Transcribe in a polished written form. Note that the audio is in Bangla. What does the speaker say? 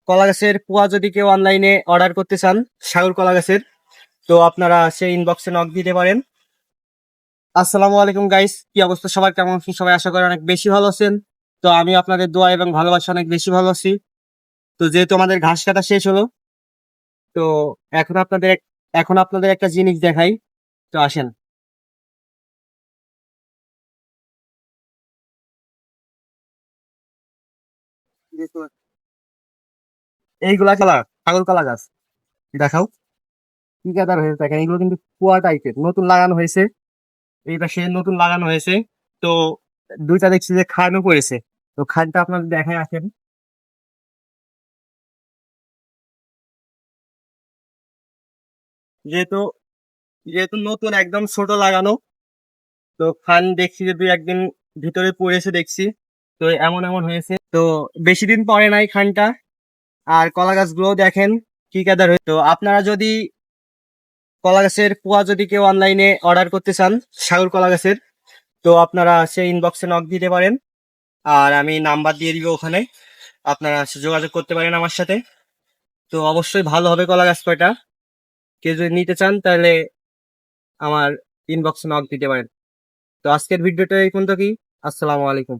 কলা গাছের পোয়া যদি কেউ অনলাইনে অর্ডার করতে চান সাগর কলা গাছের, তো আপনারা সেই ইনবক্সে নক দিতে পারেন। আসসালামু আলাইকুম গাইস, কি অবস্থা সবার, কেমন আছেন সবাই? আশা করি অনেক বেশি ভালো আছেন। তো আমি আপনাদের দোয়া এবং ভালোবাসা অনেক বেশি ভালো আছি। তো যেহেতু আমাদের ঘাস কাটা শেষ হলো, তো এখন আপনাদের এখন আপনাদের একটা জিনিস দেখাই। তো আসেন। এইগুলা কলা, ছাগল কলা গাছ দেখাও। কি কাদার হয়েছে দেখেন, এগুলো কিন্তু কুয়া টাইপের নতুন লাগানো হয়েছে। এই পাশে নতুন লাগানো হয়েছে। তো দুইটা দেখছি যে খানও পড়েছে। তো খানটা আপনাদের দেখায় আসেন। যেহেতু যেহেতু নতুন একদম ছোট লাগানো, তো খান দেখছি যে দুই একদিন ভিতরে পড়েছে দেখছি। তো এমন এমন হয়েছে, তো বেশি দিন পরে নাই খানটা। আর কলা গাছগুলো দেখেন কি কাদার হয়েছে। তো আপনারা যদি কলা গাছের পোয়া যদি কেউ অনলাইনে অর্ডার করতে চান সাগর কলা গাছের, তো আপনারা সেই ইনবক্সে নক দিতে পারেন। আর আমি নাম্বার দিয়ে দিব ওখানে, আপনারা যোগাযোগ করতে পারেন আমার সাথে। তো অবশ্যই ভালো হবে কলা গাছ কয়টা। কেউ যদি নিতে চান তাহলে আমার ইনবক্সে নক দিতে পারেন। তো আজকের ভিডিওটা এই পর্যন্ত কি। আসসালামু আলাইকুম।